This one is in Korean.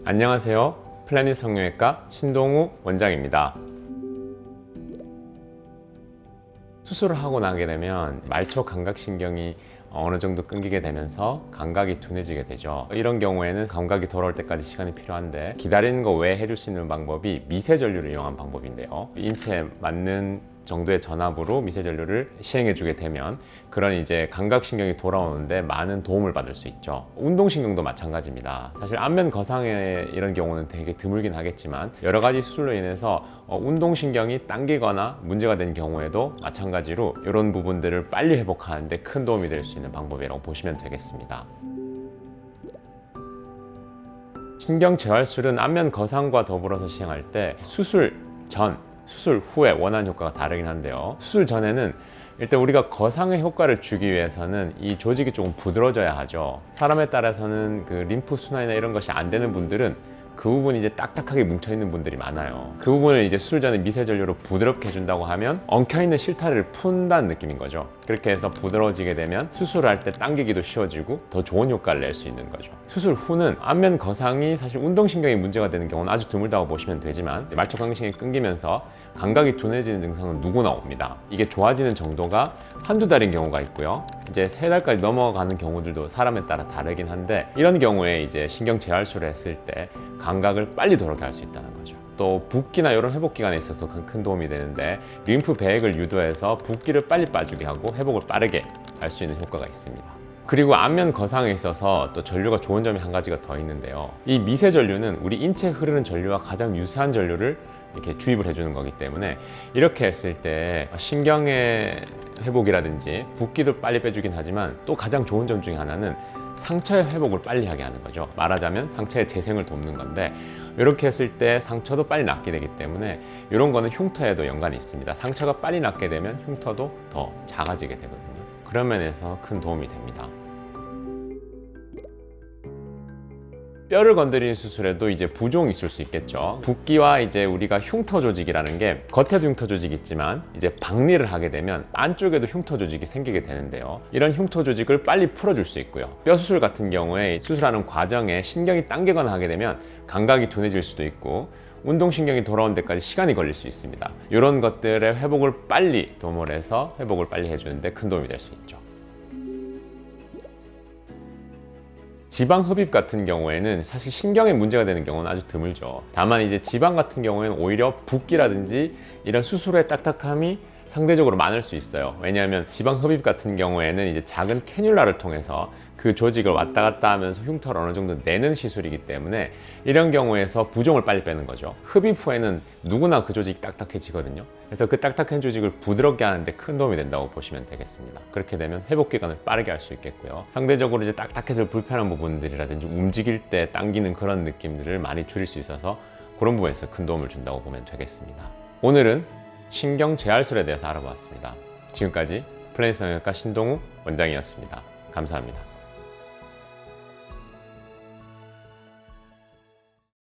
안녕하세요. 플래닛 성형외과 신동우 원장입니다. 수술을 하고 나게 되면 말초 감각신경이 어느 정도 끊기게 되면서 감각이 둔해지게 되죠. 이런 경우에는 감각이 돌아올 때까지 시간이 필요한데, 기다리는 거 외에 해줄 수 있는 방법이 미세전류를 이용한 방법인데요. 인체에 맞는 정도의 전압으로 미세전류를 시행해 주게 되면 그런 이제 감각신경이 돌아오는데 많은 도움을 받을 수 있죠. 운동신경도 마찬가지입니다. 사실 안면 거상의 이런 경우는 되게 드물긴 하겠지만, 여러 가지 수술로 인해서 운동신경이 당기거나 문제가 된 경우에도 마찬가지로 이런 부분들을 빨리 회복하는데 큰 도움이 될 수 있는 방법이라고 보시면 되겠습니다. 신경재활술은 안면 거상과 더불어서 시행할 때 수술 전, 수술 후에 원하는 효과가 다르긴 한데요. 수술 전에는 일단 우리가 거상의 효과를 주기 위해서는 이 조직이 조금 부드러워져야 하죠. 사람에 따라서는 그 림프 순환이나 이런 것이 안 되는 분들은 그 부분이 이제 딱딱하게 뭉쳐있는 분들이 많아요. 그 부분을 이제 수술 전에 미세전류로 부드럽게 해준다고 하면 엉켜있는 실타래를 푼다는 느낌인 거죠. 그렇게 해서 부드러워지게 되면 수술을 할 때 당기기도 쉬워지고 더 좋은 효과를 낼 수 있는 거죠. 수술 후는 안면 거상이 사실 운동신경이 문제가 되는 경우는 아주 드물다고 보시면 되지만, 말초감각신경이 끊기면서 감각이 둔해지는 증상은 누구나 옵니다. 이게 좋아지는 정도가 한두 달인 경우가 있고요. 이제 3달까지 넘어가는 경우들도 사람에 따라 다르긴 한데, 이런 경우에 이제 신경 재활술을 했을 때 감각을 빨리 돌아오게 할 수 있다는 거죠. 또 붓기나 이런 회복 기간에 있어서 큰 도움이 되는데, 림프 배액을 유도해서 붓기를 빨리 빠지게 하고 회복을 빠르게 할 수 있는 효과가 있습니다. 그리고 안면 거상에 있어서 또 전류가 좋은 점이 한 가지가 더 있는데요. 이 미세 전류는 우리 인체에 흐르는 전류와 가장 유사한 전류를 이렇게 주입을 해주는 거기 때문에, 이렇게 했을 때 신경의 회복이라든지 붓기도 빨리 빼주긴 하지만, 또 가장 좋은 점 중에 하나는 상처의 회복을 빨리 하게 하는 거죠. 말하자면 상처의 재생을 돕는 건데, 이렇게 했을 때 상처도 빨리 낫게 되기 때문에 이런 거는 흉터에도 연관이 있습니다. 상처가 빨리 낫게 되면 흉터도 더 작아지게 되거든요. 그런 면에서 큰 도움이 됩니다. 뼈를 건드리는 수술에도 이제 부종이 있을 수 있겠죠. 붓기와 이제 우리가 흉터 조직이라는 게, 겉에도 흉터 조직이 있지만 이제 박리를 하게 되면 안쪽에도 흉터 조직이 생기게 되는데요. 이런 흉터 조직을 빨리 풀어줄 수 있고요. 뼈 수술 같은 경우에 수술하는 과정에 신경이 당기거나 하게 되면 감각이 둔해질 수도 있고, 운동신경이 돌아온 데까지 시간이 걸릴 수 있습니다. 이런 것들의 회복을 빨리 도모를 해서 회복을 빨리 해주는데 큰 도움이 될 수 있죠. 지방 흡입 같은 경우에는 사실 신경에 문제가 되는 경우는 아주 드물죠. 다만 이제 지방 같은 경우에는 오히려 붓기라든지 이런 수술의 딱딱함이 상대적으로 많을 수 있어요. 왜냐하면 지방 흡입 같은 경우에는 이제 작은 캐뉼라를 통해서 그 조직을 왔다 갔다 하면서 흉터를 어느 정도 내는 시술이기 때문에, 이런 경우에서 부종을 빨리 빼는 거죠. 흡입 후에는 누구나 그 조직이 딱딱해지거든요. 그래서 그 딱딱한 조직을 부드럽게 하는데 큰 도움이 된다고 보시면 되겠습니다. 그렇게 되면 회복 기간을 빠르게 할 수 있겠고요. 상대적으로 이제 딱딱해서 불편한 부분들이라든지 움직일 때 당기는 그런 느낌들을 많이 줄일 수 있어서 그런 부분에서 큰 도움을 준다고 보면 되겠습니다. 오늘은 신경 재활술에 대해서 알아보았습니다. 지금까지 플래닛 성형외과 신동우 원장이었습니다. 감사합니다.